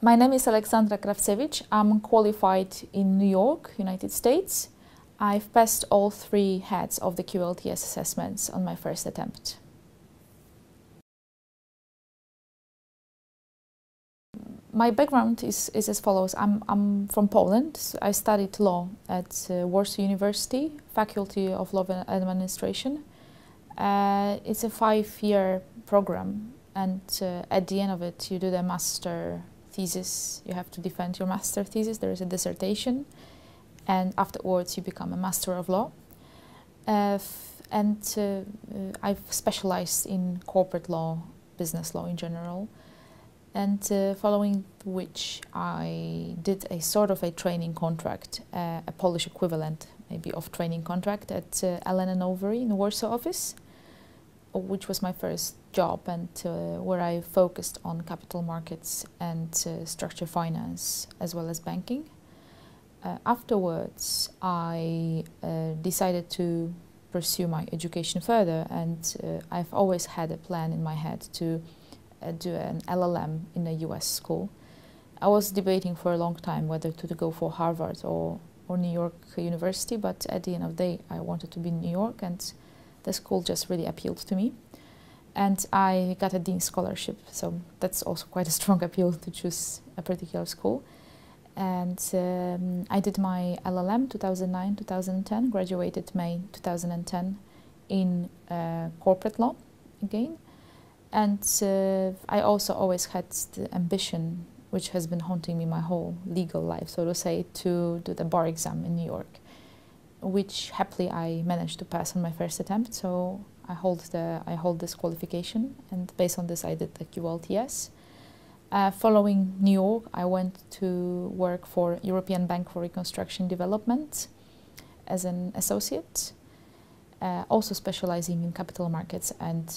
My name is Aleksandra Krawcewicz. I'm qualified in New York, United States. I've passed all 3 heads of the QLTS assessments on my first attempt. My background is as follows. I'm from Poland. I studied law at Warsaw University, Faculty of Law and Administration. It's a 5-year program, and at the end of it you do the master thesis. You have to defend your master thesis. There is a dissertation, and afterwards you become a master of law. I've specialized in corporate law, business law in general, and following which I did a sort of a training contract, a Polish equivalent maybe of training contract at Allen & Overy in the Warsaw office, which was my first job, and where I focused on capital markets and structured finance as well as banking. Afterwards, I decided to pursue my education further, and I've always had a plan in my head to do an LLM in a US school. I was debating for a long time whether to go for Harvard or New York University, but at the end of the day I wanted to be in New York, and the school just really appealed to me. And I got a Dean's scholarship, so that's also quite a strong appeal to choose a particular school. And I did my LLM 2009-2010, graduated May 2010 in corporate law again. And I also always had the ambition, which has been haunting me my whole legal life, so to say, to do the bar exam in New York, which happily I managed to pass on my first attempt. So I hold this qualification, and based on this I did the QLTS. Following New York, I went to work for European Bank for Reconstruction Development as an associate, also specializing in capital markets and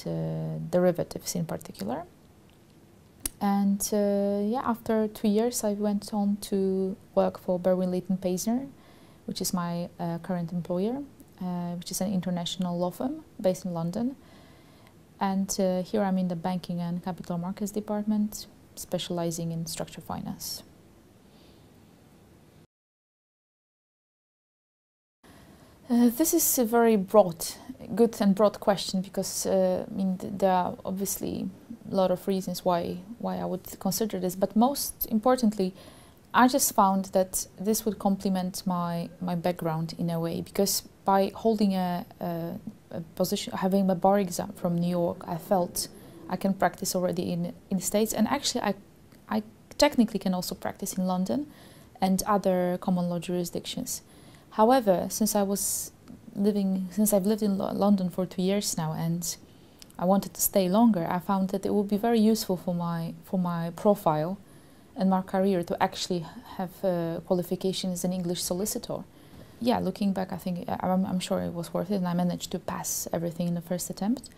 derivatives in particular. And yeah, after 2 years I went on to work for Berwin Leighton Paisner, which is my current employer, which is an international law firm based in London. And here I'm in the banking and capital markets department, specializing in structured finance. This is a very good and broad question, because I mean, there are obviously a lot of reasons why I would consider this, but most importantly, I just found that this would complement my background in a way, because by holding a position, having a bar exam from New York, I felt I can practice already in the States, and actually I technically can also practice in London and other common law jurisdictions. However, since I've lived in London for 2 years now, and I wanted to stay longer, I found that it would be very useful for my profile and my career to actually have qualification as an English solicitor. Yeah, looking back, I think I'm sure it was worth it, and I managed to pass everything in the first attempt.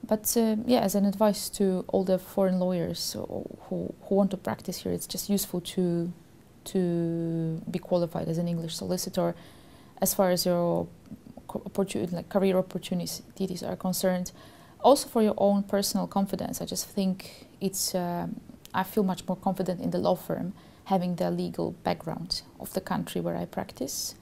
But yeah, as an advice to all the foreign lawyers who want to practice here, it's just useful to be qualified as an English solicitor as far as your career opportunities are concerned. Also for your own personal confidence, I just think it's, I feel much more confident in the law firm having the legal background of the country where I practice.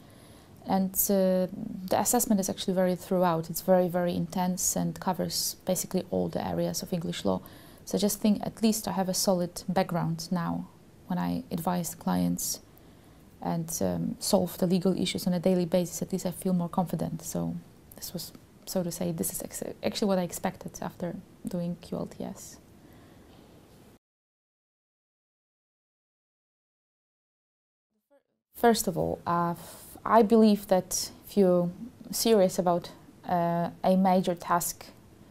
And the assessment is actually very throughout. It's very, very intense and covers basically all the areas of English law. So I just think at least I have a solid background now when I advise clients and solve the legal issues on a daily basis. At least I feel more confident. So this was, so to say, this is actually what I expected after doing QLTS. First of all, I believe that if you're serious about a major task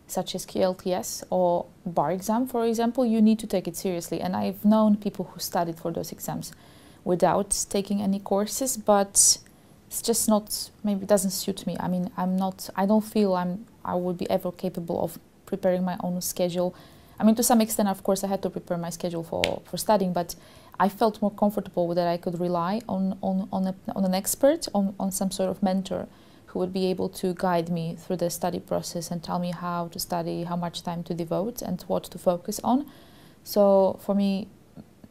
such as QLTS or bar exam, for example, you need to take it seriously. And I've known people who studied for those exams without taking any courses, but it's just not, maybe it doesn't suit me. I mean, I don't feel I would be ever capable of preparing my own schedule. I mean, to some extent, of course, I had to prepare my schedule for studying, but I felt more comfortable with that I could rely on an expert, on some sort of mentor who would be able to guide me through the study process and tell me how to study, how much time to devote, and what to focus on. So for me,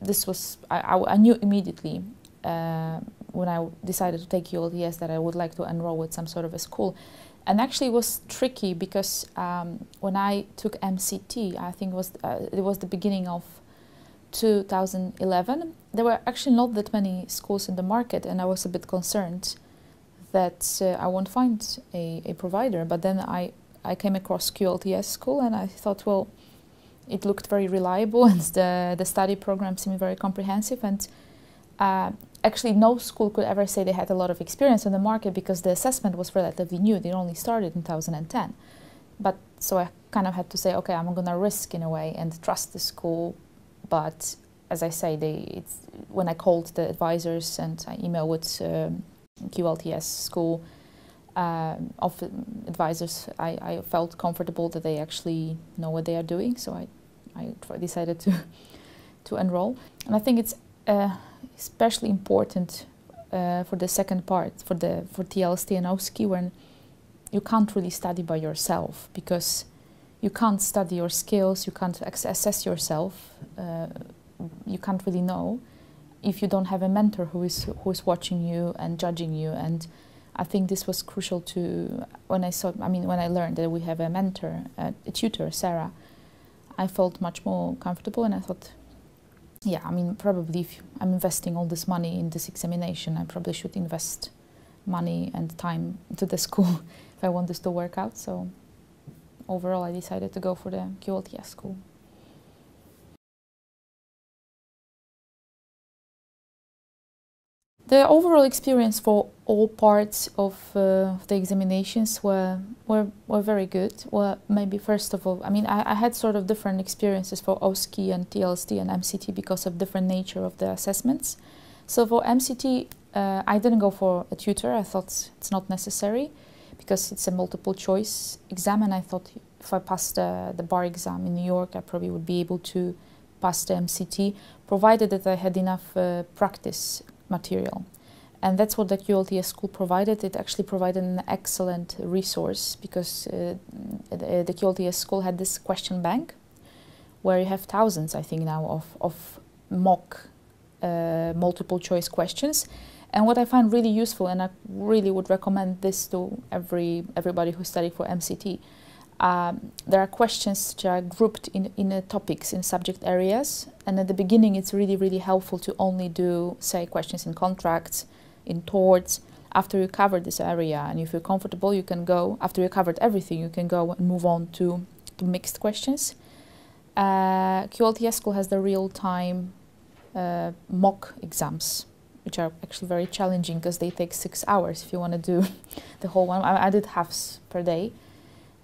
this was, I knew immediately when I decided to take QLTS that I would like to enroll with some sort of a school. And actually it was tricky because when I took MCT, I think it was the beginning of 2011, there were actually not that many schools in the market, and I was a bit concerned that I won't find a provider. But then I came across QLTS School, and I thought, well, it looked very reliable, and the study program seemed very comprehensive, and actually no school could ever say they had a lot of experience in the market because the assessment was relatively new. They only started in 2010. But so I kind of had to say, okay, I'm gonna risk in a way and trust the school. But as I say, when I called the advisors and I emailed with QLTS School of advisors, I felt comfortable that they actually know what they are doing. So I decided to enroll. And I think it's especially important for the second part, for TLST and OSCE, when you can't really study by yourself, because you can't study your skills, you can't assess yourself, you can't really know if you don't have a mentor who is watching you and judging you. And I think this was crucial to when I learned that we have a mentor, a tutor, Sarah. I felt much more comfortable, and I thought, yeah, I mean, probably if I'm investing all this money in this examination, I probably should invest money and time into the school if I want this to work out. So overall, I decided to go for the QLTS School. The overall experience for all parts of the examinations were very good. Well, maybe first of all, I mean, I had sort of different experiences for OSCE and TLST and MCT because of different nature of the assessments. So for MCT, I didn't go for a tutor. I thought it's not necessary because it's a multiple choice exam, and I thought if I passed the bar exam in New York, I probably would be able to pass the MCT, provided that I had enough practice material. And that's what the QLTS School provided. It actually provided an excellent resource because the QLTS School had this question bank where you have thousands, I think now, of mock multiple choice questions. And what I find really useful, and I really would recommend this to everybody who's studying for MCT, there are questions which are grouped in topics, in subject areas, and at the beginning it's really helpful to only do, say, questions in contracts, in torts. After you cover this area and you feel comfortable, you can go, after you covered everything, you can go and move on to mixed questions. QLTS School has the real-time mock exams, which are actually very challenging because they take 6 hours if you want to do the whole one. I did halves per day.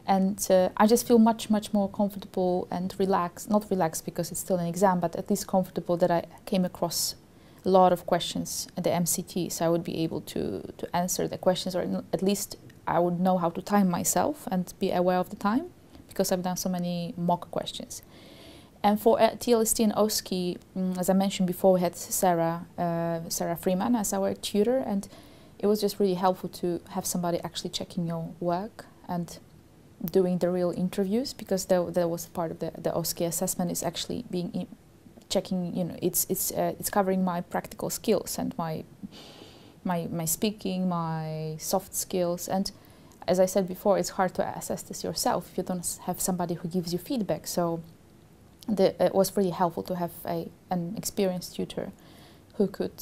And I just feel much more comfortable and relaxed, not relaxed because it's still an exam, but at least comfortable that I came across a lot of questions at the MCT, so I would be able to answer the questions, or at least I would know how to time myself and be aware of the time because I've done so many mock questions. And for TLST and OSCE, as I mentioned before, we had Sarah Freeman as our tutor, and it was just really helpful to have somebody actually checking your work and doing the real interviews, because there was part of the OSCE assessment is actually checking, you know, it's covering my practical skills and my speaking, my soft skills. And as I said before, it's hard to assess this yourself if you don't have somebody who gives you feedback. So it was really helpful to have an experienced tutor who could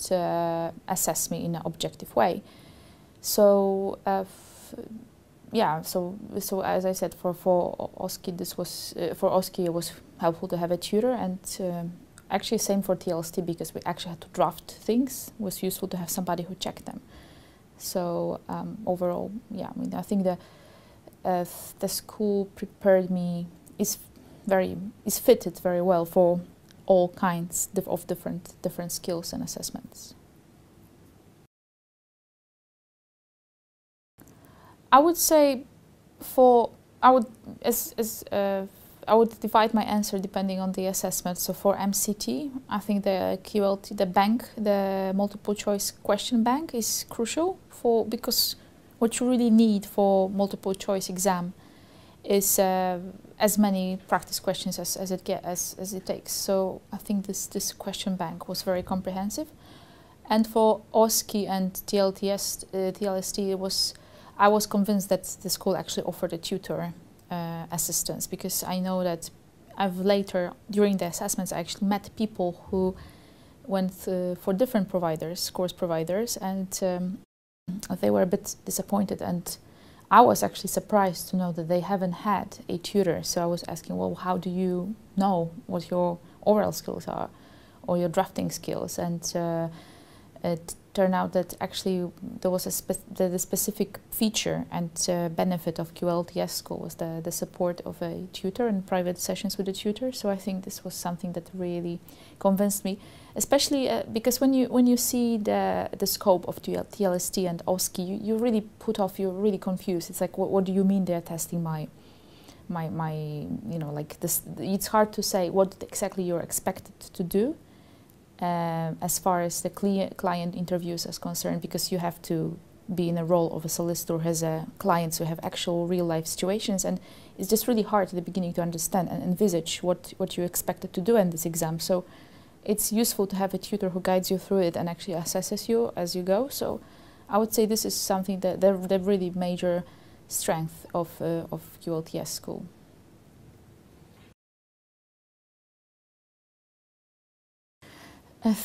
assess me in an objective way. So yeah, so as I said, for OSCE, this was for OSCE it was helpful to have a tutor, and actually same for TLST, because we actually had to draft things. It was useful to have somebody who checked them. So overall, yeah, I mean, I think the school prepared me, is fitted very well for all kinds of different skills and assessments. I would say I would divide my answer depending on the assessment. So for MCT, I think the QLT, the multiple choice question bank is crucial because what you really need for multiple choice exam is as many practice questions as it takes. So I think this question bank was very comprehensive. And for OSCE and TLTS, TLST, I was convinced that the school actually offered a tutor assistance, because I know that I've later, during the assessments, I actually met people who went for different providers, course providers, and they were a bit disappointed. And I was actually surprised to know that they haven't had a tutor. So I was asking, well, how do you know what your oral skills are or your drafting skills? And it turned out that actually there was the specific feature and benefit of QLTS School was the support of a tutor and private sessions with a tutor. So I think this was something that really convinced me, especially because when you see the scope of TLST and OSCE, you really put off, you're really confused. It's like, what do you mean they're testing my you know, like this? It's hard to say what exactly you're expected to do. As far as the client interviews is concerned, because you have to be in a role of a solicitor who has clients who have actual real-life situations, and it's just really hard at the beginning to understand and envisage what you're expected to do in this exam. So it's useful to have a tutor who guides you through it and actually assesses you as you go. So I would say this is something that the really major strength of QLTS School.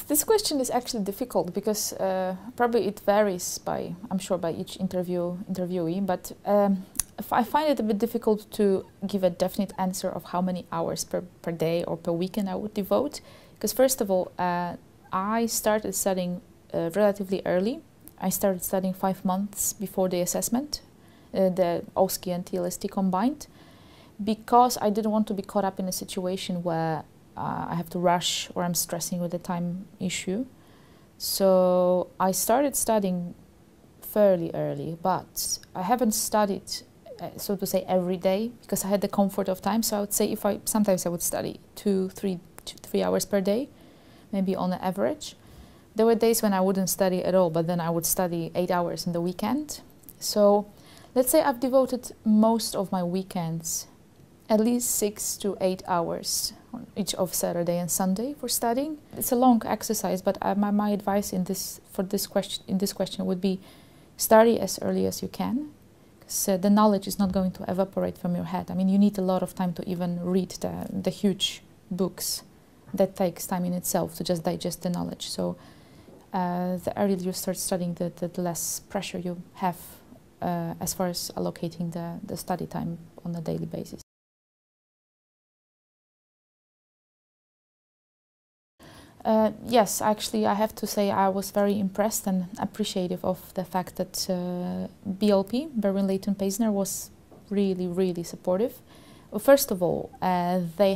This question is actually difficult because probably it varies by, I'm sure, by each interviewee, but I find it a bit difficult to give a definite answer of how many hours per day or per weekend I would devote. Because first of all, I started studying relatively early. I started studying 5 months before the assessment, the OSCE and TLST combined, because I didn't want to be caught up in a situation where I have to rush or I'm stressing with the time issue. So I started studying fairly early, but I haven't studied, so to say, every day, because I had the comfort of time. So I would say sometimes I would study 2-3 hours per day, maybe on an average. There were days when I wouldn't study at all, but then I would study 8 hours in the weekend. So let's say I've devoted most of my weekends, at least 6 to 8 hours on each of Saturday and Sunday for studying. It's a long exercise, but my advice in this question would be study as early as you can, because the knowledge is not going to evaporate from your head. I mean, you need a lot of time to even read the huge books. That takes time in itself to just digest the knowledge. So the earlier you start studying, the less pressure you have as far as allocating the study time on a daily basis. Yes, actually, I have to say I was very impressed and appreciative of the fact that BLP, Berwyn Leighton Paisner, was really, really supportive. Well, first of all, they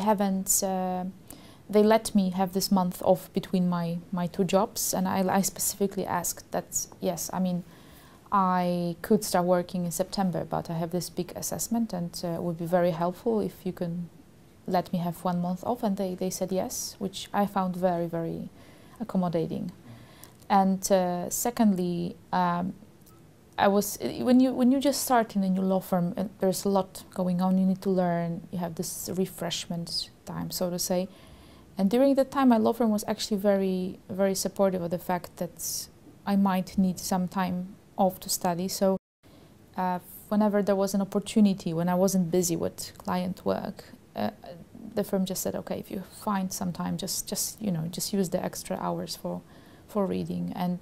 let me have this month off between my 2 jobs, and I specifically asked that, yes, I mean, I could start working in September, but I have this big assessment, and it would be very helpful if you can let me have 1 month off, and they said yes, which I found very, very accommodating. And secondly, when you just start in a new law firm, and there's a lot going on, you need to learn, you have this refreshment time, so to say. And during that time, my law firm was actually very, very supportive of the fact that I might need some time off to study. So whenever there was an opportunity, when I wasn't busy with client work, the firm just said, okay, if you find some time, just use the extra hours for reading. And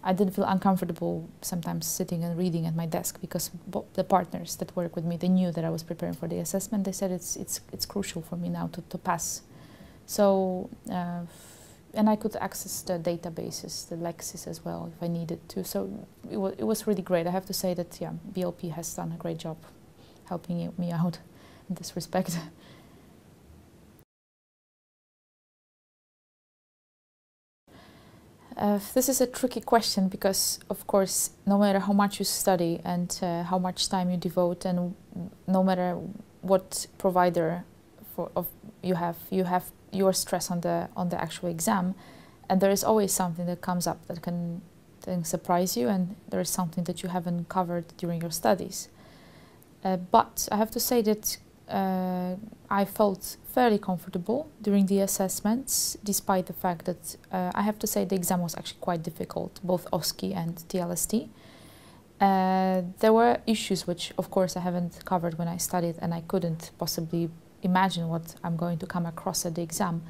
I didn't feel uncomfortable sometimes sitting and reading at my desk, because the partners that work with me, they knew that I was preparing for the assessment. They said it's crucial for me now to pass. So and I could access the databases, the Lexis as well, if I needed to. So it was really great. I have to say that, yeah, BLP has done a great job helping me out in this respect. This is a tricky question because, of course, no matter how much you study and how much time you devote, and no matter what provider you have your stress on the actual exam, and there is always something that comes up that can surprise you, and there is something that you haven't covered during your studies. But I have to say that I felt fairly comfortable during the assessments, despite the fact that I have to say the exam was actually quite difficult, both OSCE and TLST. There were issues which, of course, I haven't covered when I studied, and I couldn't possibly imagine what I'm going to come across at the exam.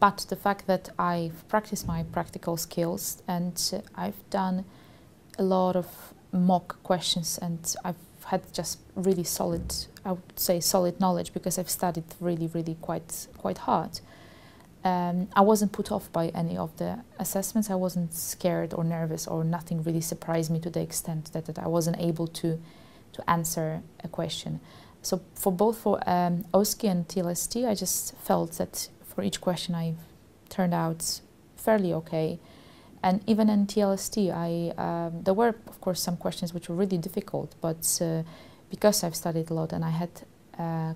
But the fact that I've practiced my practical skills and I've done a lot of mock questions, and I've had just really solid, I would say solid knowledge, because I've studied really quite hard. I wasn't put off by any of the assessments. I wasn't scared or nervous, or nothing really surprised me to the extent that I wasn't able to answer a question. So for both OSCE and TLST, I just felt that for each question I turned out fairly okay. And even in TLST, there were, of course, some questions which were really difficult, but because I've studied a lot and I had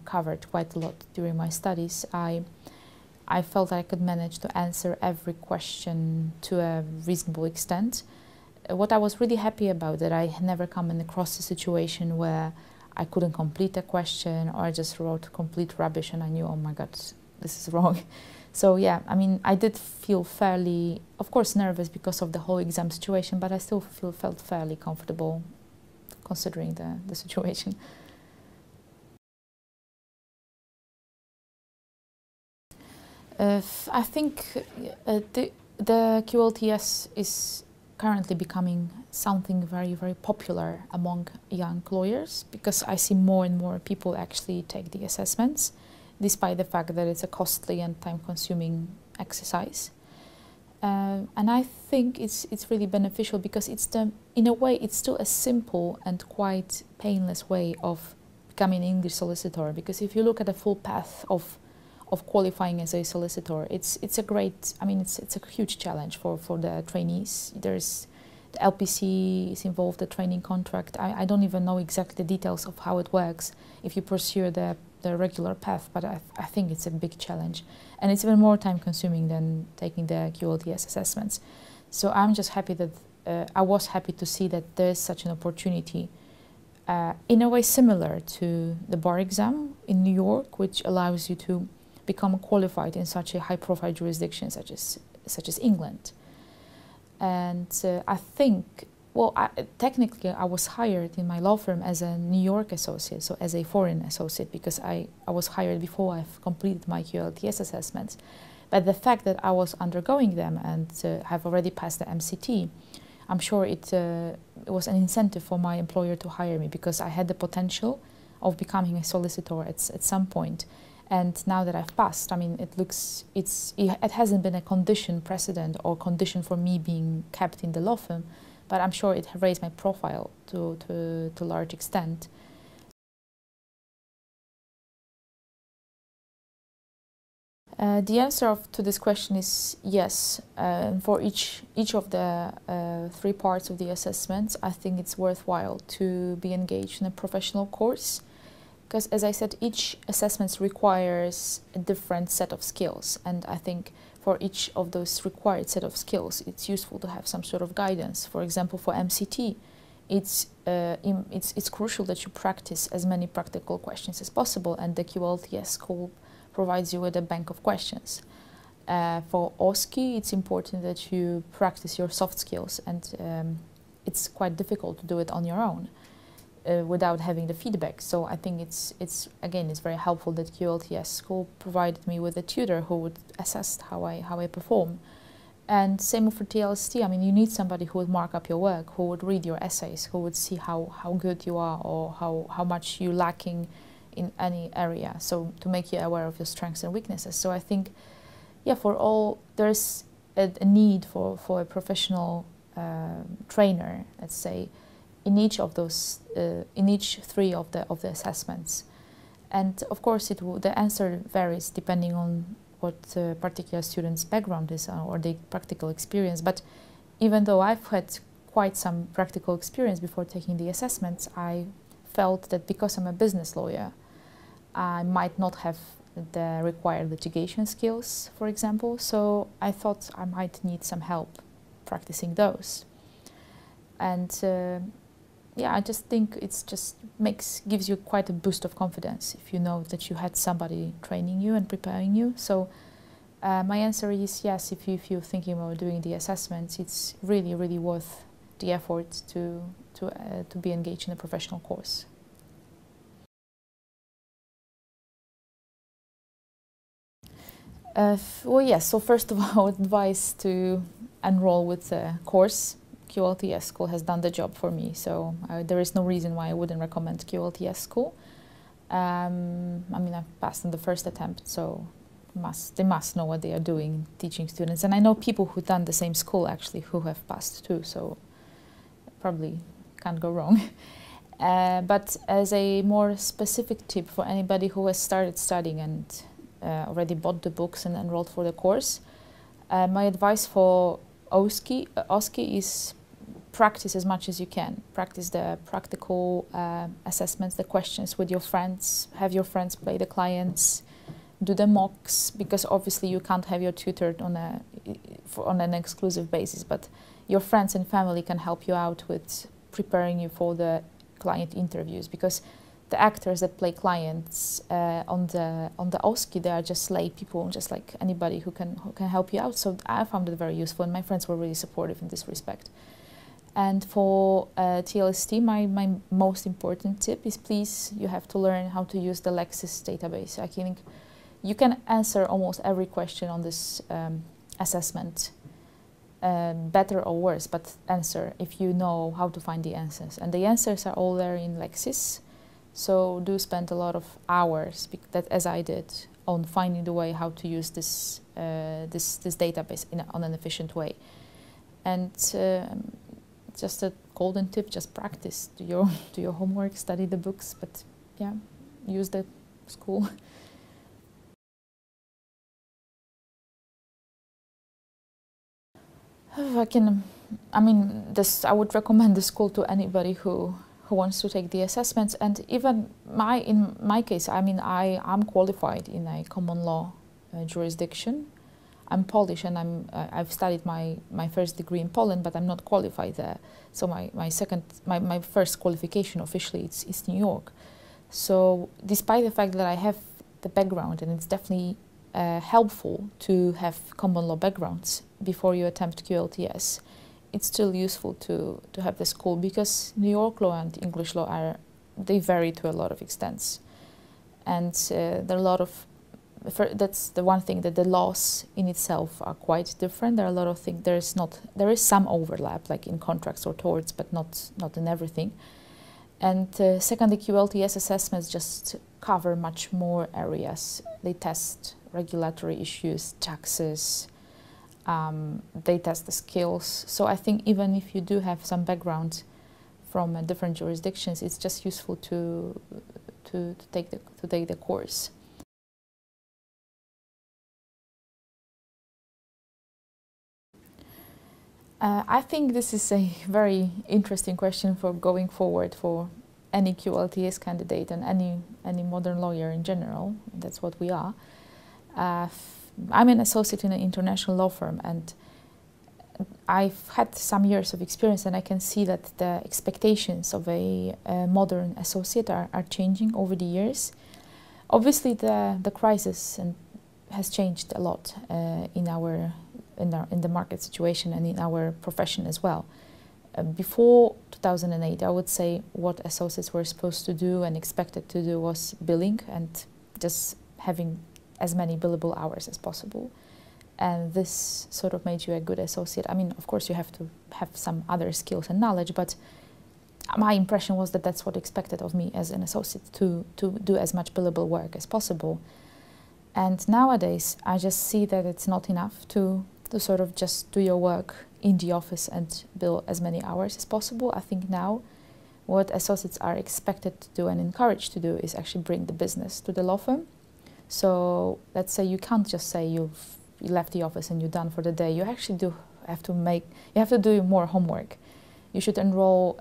covered quite a lot during my studies, I felt I could manage to answer every question to a reasonable extent. What I was really happy about, that I had never come across a situation where I couldn't complete a question, or I just wrote complete rubbish and I knew, oh my God, this is wrong. So yeah, I mean, I did feel fairly, of course, nervous because of the whole exam situation, but I still felt fairly comfortable considering the situation. I think the QLTS is currently becoming something very popular among young lawyers, because I see more and more people actually take the assessments, despite the fact that it's a costly and time-consuming exercise. And I think it's really beneficial, because in a way it's still a simple and quite painless way of becoming an English solicitor. Because if you look at the full path of qualifying as a solicitor, it's a great, I mean, it's a huge challenge for the trainees. There's the LPC is involved, the training contract. I don't even know exactly the details of how it works if you pursue the regular path, but I think it's a big challenge, and it's even more time consuming than taking the QLTS assessments. So I'm just happy that I was happy to see that there's such an opportunity, in a way similar to the bar exam in New York, which allows you to become qualified in such a high-profile jurisdiction such as England. And I think, well, technically I was hired in my law firm as a New York associate, so as a foreign associate, because I was hired before I've completed my QLTS assessments. But the fact that I was undergoing them and have already passed the MCT, I'm sure it was an incentive for my employer to hire me, because I had the potential of becoming a solicitor at some point. And now that I've passed, I mean, it hasn't been a condition precedent or condition for me being kept in the law firm, but I'm sure it raised my profile to a large extent. The answer to this question is yes. For each of the 3 parts of the assessments, I think it's worthwhile to be engaged in a professional course, because, as I said, each assessment requires a different set of skills, and I think for each of those required set of skills, it's useful to have some sort of guidance. For example, for MCT, it's crucial that you practice as many practical questions as possible, and the QLTS School provides you with a bank of questions. For OSCE, it's important that you practice your soft skills, and it's quite difficult to do it on your own without having the feedback. So I think it's very helpful that QLTS School provided me with a tutor who would assess how I perform. And same for TLST. I mean, you need somebody who would mark up your work, who would read your essays, who would see how good you are, or how much you're lacking in any area, so to make you aware of your strengths and weaknesses. So I think, yeah, for all, there's a need for a professional trainer, let's say, in each of those, in each 3 of the assessments. And of course, the answer varies depending on what particular student's background is or the practical experience. But even though I've had quite some practical experience before taking the assessments, I felt that because I'm a business lawyer, I might not have the required litigation skills, for example, so I thought I might need some help practicing those. And yeah, I just think it's just gives you quite a boost of confidence if you know that you had somebody training you and preparing you. So my answer is yes. If you're thinking about doing the assessments, it's really worth the effort to be engaged in a professional course. Well, yes. So first of all, advice to enroll with the course. QLTS School has done the job for me, so there is no reason why I wouldn't recommend QLTS School. I mean, I've passed on the first attempt, so they must know what they are doing, teaching students. And I know people who've done the same school actually who have passed too, so probably can't go wrong. But as a more specific tip for anybody who has started studying and already bought the books and enrolled for the course, my advice for OSCE is practice as much as you can. Practice the practical assessments, the questions with your friends, have your friends play the clients, do the mocks, because obviously you can't have your tutor on an exclusive basis, but your friends and family can help you out with preparing you for the client interviews, because the actors that play clients on the OSCE, they are just lay people, just like anybody who can help you out. So I found it very useful, and my friends were really supportive in this respect. And for TLST, my most important tip is, please, you have to learn how to use the Lexis database. I think you can answer almost every question on this assessment, better or worse, but answer if you know how to find the answers. And the answers are all there in Lexis. So do spend a lot of hours, as I did, on finding the way how to use this database on an efficient way. And just a golden tip: just practice, do your homework, study the books, but yeah, use the school. I would recommend the school to anybody who wants to take the assessments. And even in my case, I'm qualified in a common law jurisdiction. I'm Polish, and I've studied my first degree in Poland, but I'm not qualified there. So my first qualification officially is New York. So despite the fact that I have the background, and it's definitely helpful to have common law backgrounds before you attempt QLTS, it's still useful to have the school, because New York law and English law they vary to a lot of extents, and there are a lot of. That's the one thing, that the laws in itself are quite different. There are a lot of things. There is some overlap, like in contracts or torts, but not in everything. And secondly, QLTS assessments just cover much more areas. They test regulatory issues, taxes. They test the skills. So I think even if you do have some background from different jurisdictions, it's just useful to take the course. I think this is a very interesting question for going forward for any QLTS candidate and any modern lawyer in general. That's what we are. I'm an associate in an international law firm, and I've had some years of experience, and I can see that the expectations of a modern associate are changing over the years. Obviously, the crisis has changed a lot in the market situation and in our profession as well. Before 2008, I would say what associates were supposed to do and expected to do was billing and just having as many billable hours as possible. And this sort of made you a good associate. I mean, of course, you have to have some other skills and knowledge, but my impression was that that's what expected of me as an associate, to do as much billable work as possible. And nowadays, I just see that it's not enough to sort of just do your work in the office and bill as many hours as possible. I think now what associates are expected to do and encouraged to do is actually bring the business to the law firm. So let's say you can't just say you left the office and you're done for the day. You actually have to do more homework. You should enroll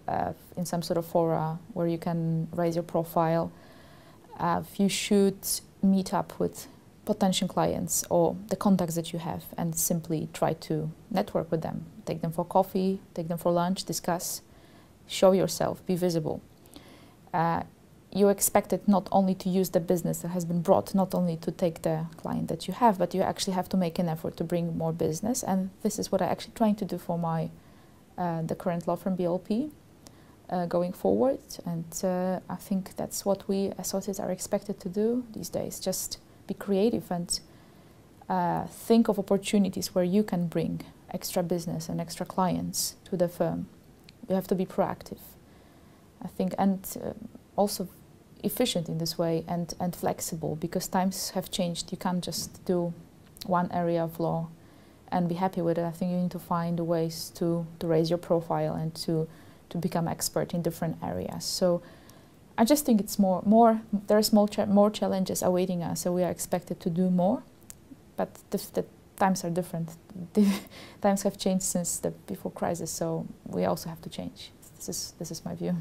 in some sort of fora where you can raise your profile. You should meet up with potential clients or the contacts that you have and simply try to network with them. Take them for coffee, take them for lunch, discuss. show yourself, be visible. You're expected not only to use the business that has been brought, not only to take the client that you have, but you actually have to make an effort to bring more business. And this is what I'm actually trying to do for my the current law firm BLP going forward. And I think that's what we associates are expected to do these days. Just be creative and think of opportunities where you can bring extra business and extra clients to the firm. You have to be proactive, I think, and also efficient in this way and flexible, because times have changed. You can't just do one area of law and be happy with it. I think you need to find ways to raise your profile and to become expert in different areas. So I just think it's there's more challenges awaiting us, so we are expected to do more, but the times are different. The times have changed since the before crisis, so we also have to change. This is my view.